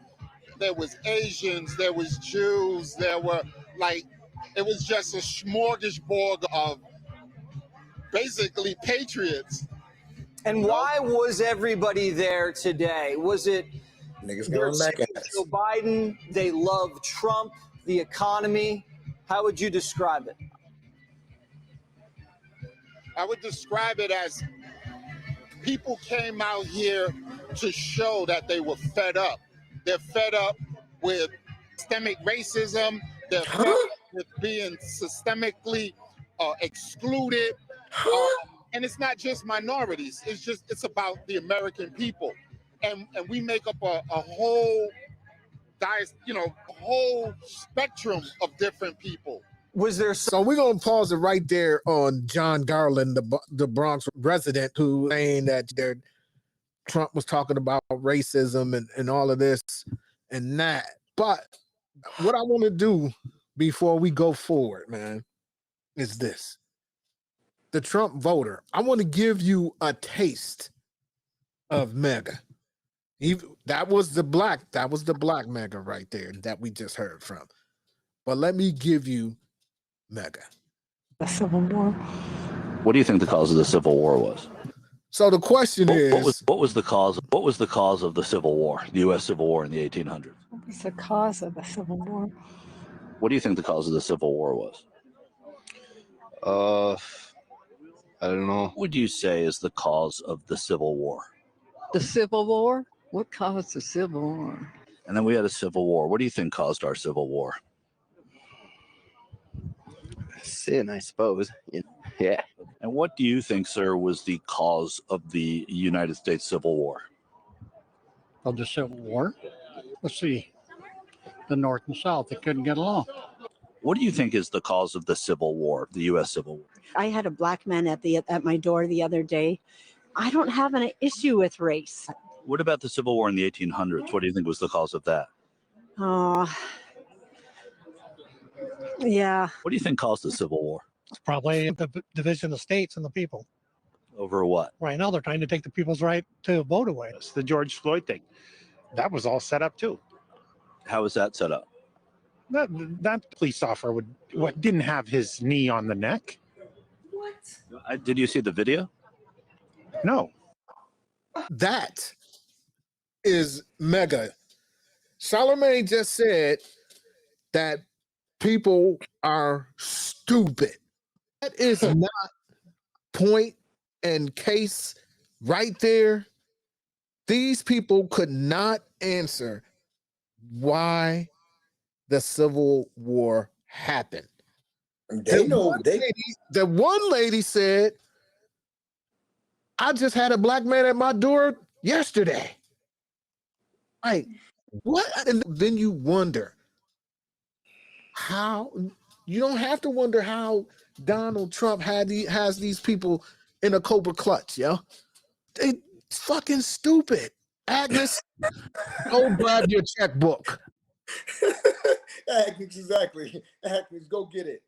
Speaker 21: There was Asians, there was Jews, it was just a smorgasbord of basically patriots.
Speaker 17: And why was everybody there today? Was it
Speaker 3: niggas
Speaker 17: they're
Speaker 3: going back
Speaker 17: sick of Joe Biden, they love Trump, the economy? How would you describe it?
Speaker 21: I would describe it as people came out here to show that they were fed up. They're fed up with systemic racism. They're fed up with being systemically excluded. And it's not just minorities. It's about the American people. And we make up a whole spectrum of different people.
Speaker 17: Was there
Speaker 2: So we're gonna pause it right there on John Garland, the Bronx resident, who saying that Trump was talking about racism and all of this and that. But what I want to do before we go forward, man, is this. The Trump voter, I want to give you a taste of MAGA. That was the black MAGA right there that we just heard from. But let me give you MAGA.
Speaker 1: The Civil War. What do you think the cause of the Civil War was?
Speaker 2: So the question is,
Speaker 1: what was the cause of the Civil War, the U.S. Civil War in the 1800s?
Speaker 22: What was the cause of the Civil War?
Speaker 1: What do you think the cause of the Civil War was? I don't know. What would you say is the cause of the Civil War?
Speaker 22: The Civil War? What caused the Civil War?
Speaker 1: And then we had a Civil War. What do you think caused our Civil War?
Speaker 23: Sin, I suppose. Yeah.
Speaker 1: And what do you think, sir, was the cause of the United States Civil War?
Speaker 24: Of the Civil War? Let's see. The North and South, they couldn't get along.
Speaker 1: What do you think is the cause of the Civil War, the U.S. Civil War?
Speaker 25: I had a black man at my door the other day. I don't have an issue with race.
Speaker 1: What about the Civil War in the 1800s? What do you think was the cause of that?
Speaker 25: Yeah.
Speaker 1: What do you think caused the Civil War?
Speaker 26: It's probably the division of states and the people.
Speaker 1: Over what?
Speaker 26: Right now, they're trying to take the people's right to vote away.
Speaker 27: It's the George Floyd thing. That was all set up too.
Speaker 1: How was that set up?
Speaker 27: That police officer didn't have his knee on the neck.
Speaker 1: What? Did you see the video?
Speaker 27: No.
Speaker 2: That is MAGA. Charlamagne just said that people are stupid. That is not point and case right there. These people could not answer why the Civil War happened. The one lady said, I just had a black man at my door yesterday. Like, what? And then you wonder how. You don't have to wonder how Donald Trump has these people in a cobra clutch, yo. They fucking stupid. Agnes, go grab your checkbook.
Speaker 3: Agnes, exactly. Agnes, go get it.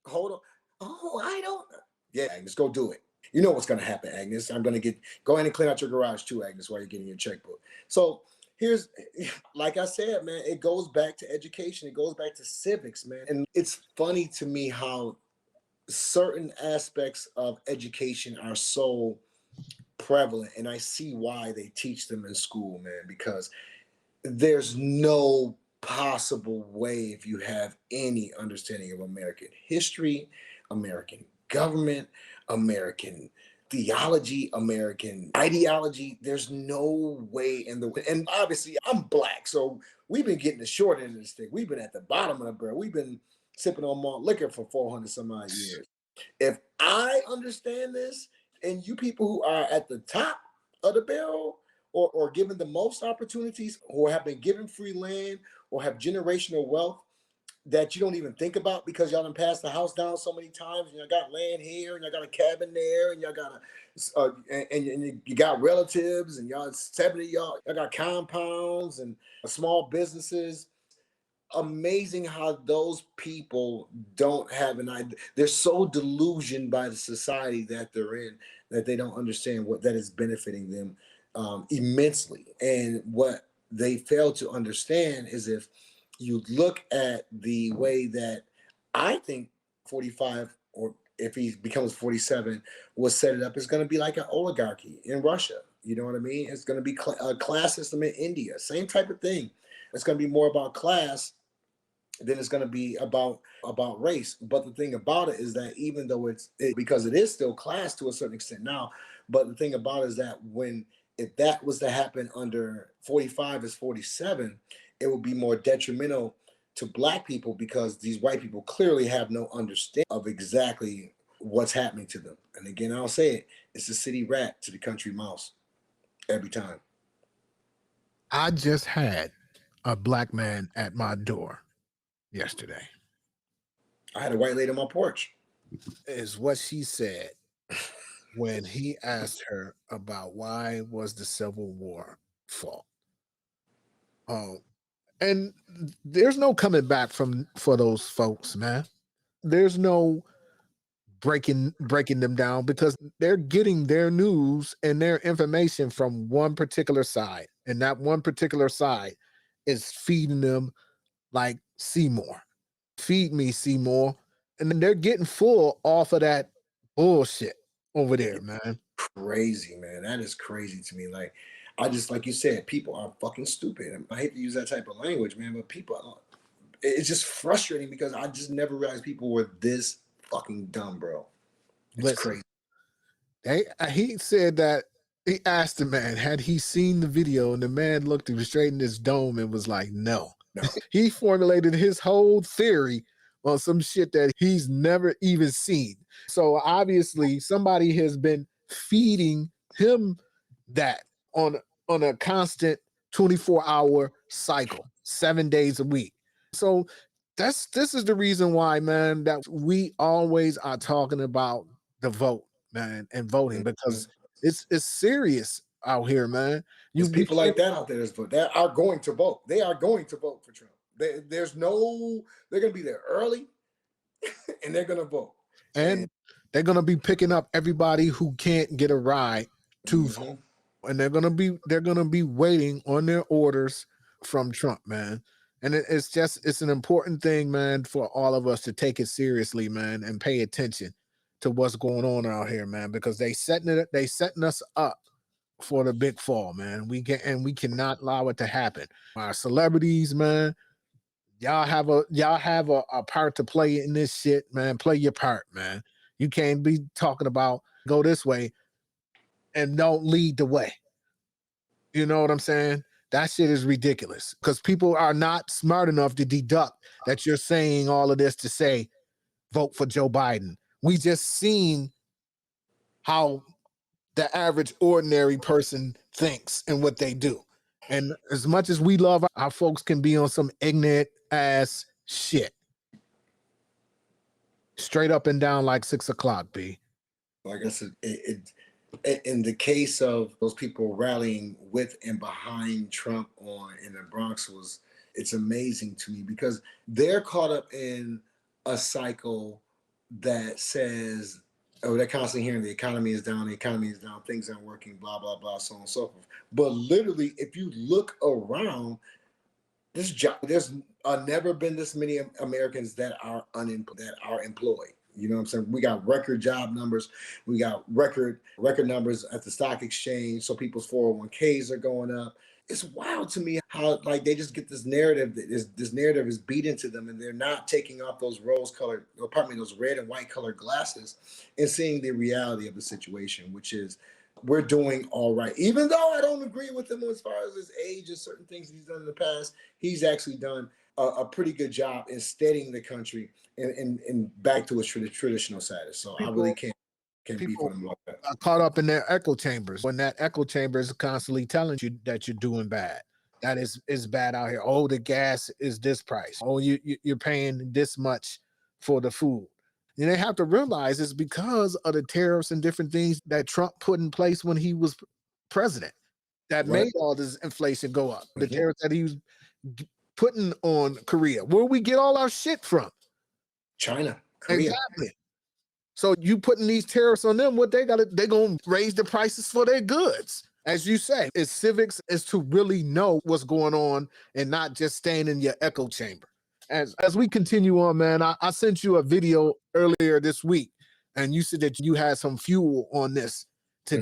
Speaker 3: Hold on. Oh, I don't. Yeah, Agnes, go do it. You know what's going to happen, Agnes. I'm going to go ahead and clean out your garage too, Agnes, while you're getting your checkbook. So here's, like I said, man, it goes back to education. It goes back to civics, man. And it's funny to me how certain aspects of education are so prevalent. And I see why they teach them in school, man, because there's no possible way, if you have any understanding of American history, American government, American theology, American ideology, there's no way and obviously I'm black, so we've been getting the short end of this thing. We've been at the bottom of the barrel. We've been sipping on malt liquor for 400 some odd years. If I understand this, and you people who are at the top of the barrel or given the most opportunities, or have been given free land or have generational wealth that you don't even think about because y'all done passed the house down so many times, and y'all got land here, and y'all got a cabin there, and y'all got you got relatives, and y'all 70 y'all got compounds and small businesses. Amazing how those people don't have an idea. They're so delusioned by the society that they're in that they don't understand what that is benefiting them immensely. And what they fail to understand is if you look at the way that I think 45, or if he becomes 47, was set it up, it's going to be like an oligarchy in Russia. You know what I mean? It's going to be a class system in India. Same type of thing. It's going to be more about class than it's going to be about race. But the thing about it is that even though because it is still class to a certain extent now, but the thing about it is that if that was to happen under 45 is 47, it would be more detrimental to black people because these white people clearly have no understanding of exactly what's happening to them. And again, I'll say it, it's the city rat to the country mouse every time.
Speaker 2: I just had a black man at my door yesterday.
Speaker 3: I had a white lady on my porch.
Speaker 2: Is what she said when he asked her about why was the Civil War fought. And there's no coming back for those folks, man. There's no breaking them down because they're getting their news and their information from one particular side. And that one particular side is feeding them like Seymour. Feed me, Seymour. And then they're getting full off of that bullshit over there, man.
Speaker 3: Crazy, man. That is crazy to me. Like, I just, like you said, people are fucking stupid. I hate to use that type of language, man, but people, it's just frustrating because I just never realized people were this fucking dumb, bro. It's crazy.
Speaker 2: He said that he asked the man, had he seen the video, and the man looked him straight in his dome and was like, no. He formulated his whole theory on some shit that he's never even seen. So obviously somebody has been feeding him that on a constant 24-hour cycle, 7 days a week. So this is the reason why, man, that we always are talking about the vote, man, and voting, because it's serious out here, man.
Speaker 3: There's people like that out there that are going to vote. They are going to vote for Trump. They're going to be there early and they're going to vote.
Speaker 2: And they're going to be picking up everybody who can't get a ride to vote. And they're going to be waiting on their orders from Trump, man. And it's an important thing, man, for all of us to take it seriously, man, and pay attention to what's going on out here, man, because they setting us up for the big fall, man. We cannot allow it to happen. Our celebrities, man, y'all have a part to play in this shit, man. Play your part, man. You can't be talking about go this way and don't lead the way. You know what I'm saying? That shit is ridiculous because people are not smart enough to deduct that you're saying all of this to say vote for Joe Biden. We just seen how the average ordinary person thinks and what they do. And as much as we love our folks can be on some ignorant ass shit. Straight up and down like 6 o'clock, B.
Speaker 3: Like I said, in the case of those people rallying with and behind Trump in the Bronx it's amazing to me because they're caught up in a cycle that says, oh, they're constantly hearing the economy is down, things aren't working, blah, blah, blah, so on and so forth. But literally, if you look around, there's never been this many Americans that are employed. You know what I'm saying? We got record job numbers. We got record numbers at the stock exchange. So people's 401ks are going up. It's wild to me how like they just get this narrative this narrative is beat into them, and they're not taking off those those red and white colored glasses and seeing the reality of the situation, which is we're doing all right. Even though I don't agree with him as far as his age and certain things he's done in the past, he's actually done a pretty good job in steadying the country and back to its traditional status. So I really can't be for them like that.
Speaker 2: Are caught up in their echo chambers when that echo chamber is constantly telling you that you're doing bad. That is bad out here. Oh, the gas is this price. Oh, you're paying this much for the food. And they have to realize it's because of the tariffs and different things that Trump put in place when he was president that made all this inflation go up. The tariffs that he was putting on Korea. Where we get all our shit from?
Speaker 3: China, Korea.
Speaker 2: Exactly. So you putting they's tariffs on them, what they're gonna raise the prices for their goods. As you say, it's civics is to really know what's going on and not just staying in your echo chamber. As we continue on, man, I sent you a video earlier this week, and you said that you had some fuel on this to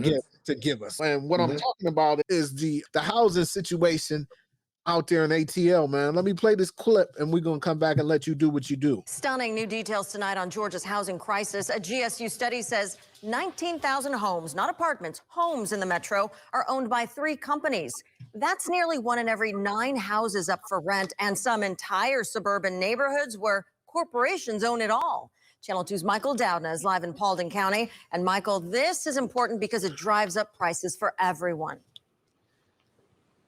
Speaker 2: give us. And what I'm talking about is the housing situation out there in ATL, man. Let me play this clip and we're going to come back and let you do what you do.
Speaker 4: Stunning new details tonight on Georgia's housing crisis. A GSU study says 19,000 homes, not apartments, homes in the metro are owned by 3 companies. That's nearly 1 in every 9 houses up for rent, and some entire suburban neighborhoods where corporations own it all. Channel 2's Michael Dowdna is live in Paulding County. And Michael, this is important because it drives up prices for everyone.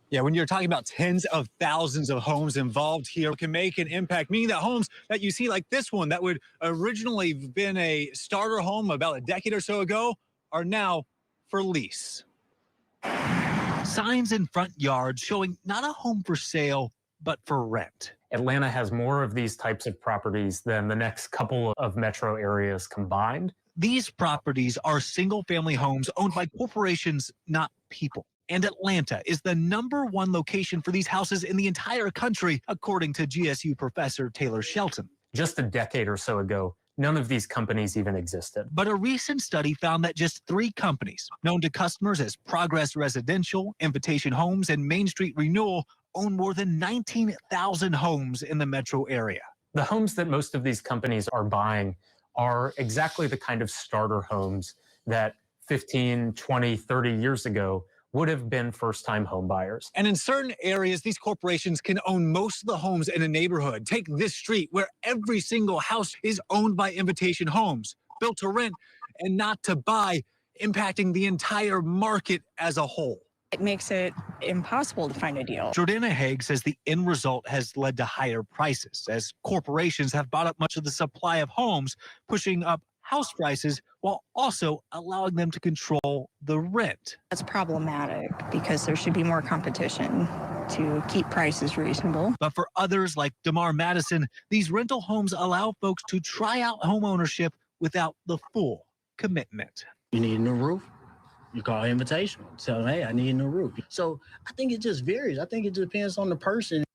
Speaker 5: Yeah, when you're talking about tens of thousands of homes involved here, can make an impact, meaning that homes that you see like this one that would originally have been a starter home about a decade or so ago are now for lease.
Speaker 6: Signs in front yards showing not a home for sale, but for rent.
Speaker 7: Atlanta has more of these types of properties than the next couple of metro areas combined.
Speaker 6: These properties are single-family homes owned by corporations, not people. And Atlanta is the #1 location for these houses in the entire country, according to GSU professor Taylor Shelton.
Speaker 7: Just a decade or so ago, none of these companies even existed.
Speaker 6: But a recent study found that just 3 companies, known to customers as Progress Residential, Invitation Homes, and Main Street Renewal, own more than 19,000 homes in the metro area.
Speaker 7: The homes that most of these companies are buying are exactly the kind of starter homes that 15, 20, 30 years ago would have been first-time home buyers.
Speaker 6: And in certain areas, these corporations can own most of the homes in a neighborhood. Take this street where every single house is owned by Invitation Homes, built to rent and not to buy, impacting the entire market as a whole.
Speaker 8: It makes it impossible to find a deal.
Speaker 6: Jordana Haig says the end result has led to higher prices as corporations have bought up much of the supply of homes, pushing up house prices while also allowing them to control the rent.
Speaker 8: That's problematic because there should be more competition to keep prices reasonable.
Speaker 6: But for others like DeMar Madison, these rental homes allow folks to try out home ownership without the full commitment.
Speaker 9: You need a new roof? You call Invitation. Tell them, hey, I need a new roof. So I think it just varies. I think it depends on the person.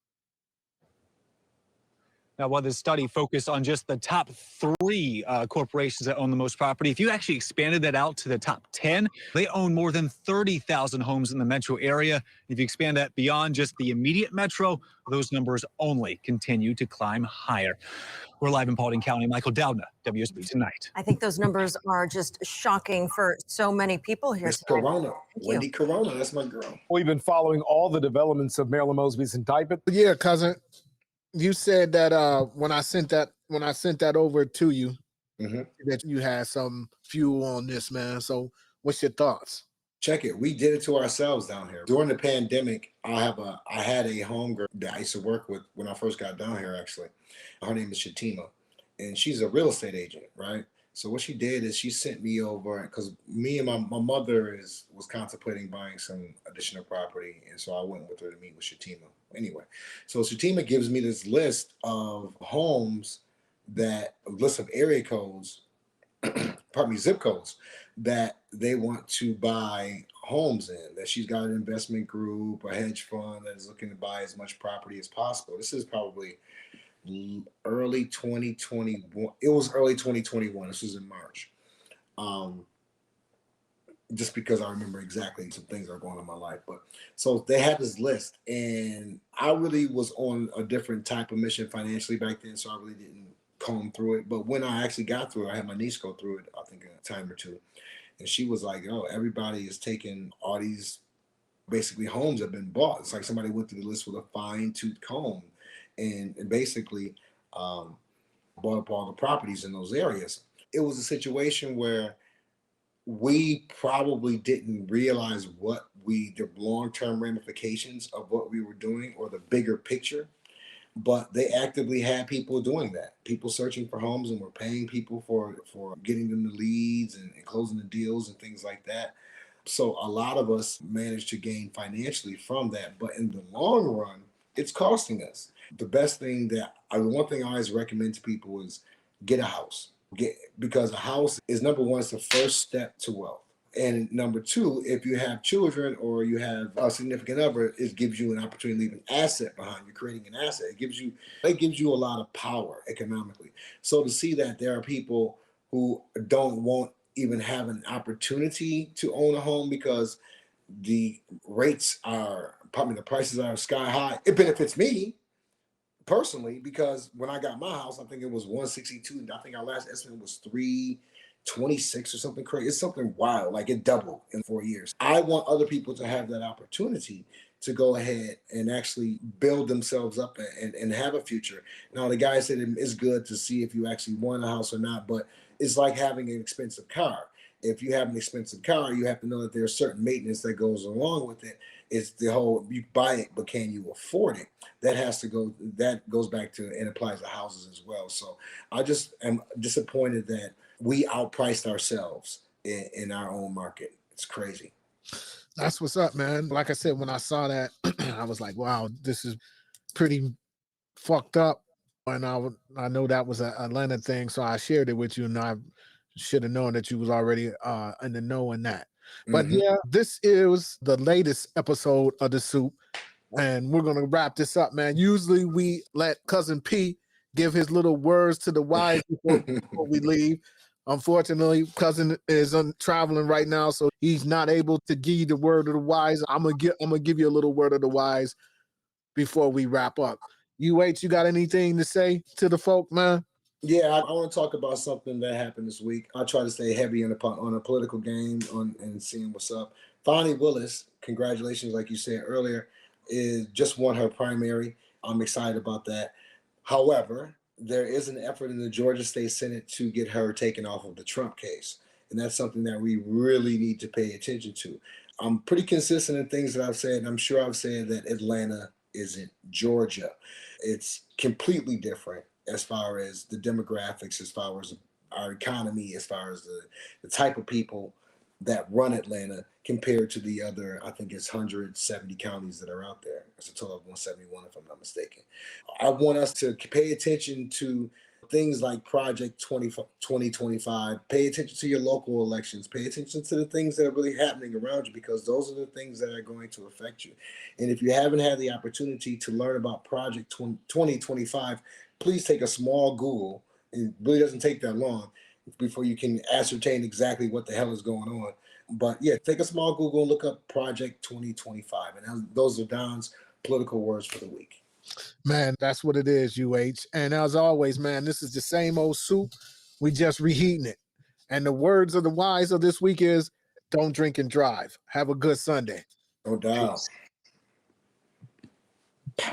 Speaker 6: Now, while this study focused on just the top 3 corporations that own the most property, if you actually expanded that out to the top 10, they own more than 30,000 homes in the metro area. If you expand that beyond just the immediate metro, those numbers only continue to climb higher. We're live in Paulding County. Michael Doudna, WSB Tonight.
Speaker 4: I think those numbers are just shocking for so many people here.
Speaker 3: It's Corona. Wendy Corona, that's my girl.
Speaker 10: We've been following all the developments of Marilyn Mosby's indictment.
Speaker 2: Yeah, cousin. You said that when I sent that over to you, that you had some fuel on this, man. So what's your thoughts?
Speaker 3: Check it. We did it to ourselves down here. During the pandemic, I had a homegirl that I used to work with when I first got down here, actually. Her name is Shatima, and she's a real estate agent, right? So what she did is she sent me over, because me and my mother was contemplating buying some additional property, and so I went with her to meet with Shatima. Anyway, so Shatima gives me this list of homes, list of area codes, pardon me, zip codes that they want to buy homes in, that she's got an investment group, a hedge fund that is looking to buy as much property as possible. This is probably early 2021. It was early 2021. This was in March. Just because I remember exactly some things that are going on in my life. But so they had this list, and I really was on a different type of mission financially back then, so I really didn't comb through it. But when I actually got through it, I had my niece go through it, I think a time or two, and she was like, "Oh, everybody is taking all these basically homes have been bought. It's like somebody went through the list with a fine-tooth comb and basically bought up all the properties in those areas." It was a situation where we probably didn't realize the long-term ramifications of what we were doing or the bigger picture, but they actively had people doing that, people searching for homes, and were paying people for getting them the leads and closing the deals and things like that. So a lot of us managed to gain financially from that, but in the long run, it's costing us. The best thing one thing I always recommend to people is get a house. Because a house is, number one, it's the first step to wealth. And number two, if you have children or you have a significant other, it gives you an opportunity to leave an asset behind. You're creating an asset. It gives you a lot of power economically. So to see that there are people who won't even have an opportunity to own a home because the prices are sky high, it benefits me personally, because when I got my house, I think it was 162, and I think our last estimate was 326 or something crazy. It's something wild, like it doubled in 4 years. I want other people to have that opportunity to go ahead and actually build themselves up and have a future. Now, the guy said it's good to see if you actually want a house or not, but it's like having an expensive car. If you have an expensive car, you have to know that there's certain maintenance that goes along with it. It's the whole, you buy it, but can you afford it? That goes back to, and applies to houses as well. So I just am disappointed that we outpriced ourselves in our own market. It's crazy.
Speaker 2: That's what's up, man. Like I said, when I saw that, I was like, wow, pretty fucked up. And I know that was an Atlanta thing, so I shared it with you, and I should have known that you was already in the know in that. But yeah, this is the latest episode of The Soup, and we're going to wrap this up, man. Usually we let Cousin P give his little words to the wise before we leave. Unfortunately, Cousin is traveling right now, so he's not able to give you the word of the wise. I'm gonna give you a little word of the wise before we wrap up. You got anything to say to the folk, man?
Speaker 3: Yeah, I want to talk about something that happened this week. I try to stay heavy on a political game and seeing what's up. Fani Willis, congratulations, like you said earlier, is just won her primary. I'm excited about that. However, there is an effort in the Georgia State Senate to get her taken off of the Trump case. And that's something that we really need to pay attention to. I'm pretty consistent in things that I've said, and I'm sure I've said that Atlanta isn't Georgia. It's completely different as far as the demographics, as far as our economy, as far as the type of people that run Atlanta compared to the other, I think it's 170 counties that are out there. It's a total of 171, if I'm not mistaken. I want us to pay attention to things like Project 2025. Pay attention to your local elections. Pay attention to the things that are really happening around you, because those are the things that are going to affect you. And if you haven't had the opportunity to learn about Project 2025, please take a small Google. It really doesn't take that long before you can ascertain exactly what the hell is going on. But yeah, take a small Google and look up Project 2025. And those are Don's political words for the week.
Speaker 2: Man, that's what it is, UH. And as always, man, this is the same old soup. We just reheating it. And the words of the wise of this week is, don't drink and drive. Have a good Sunday.
Speaker 3: No doubt. Peace.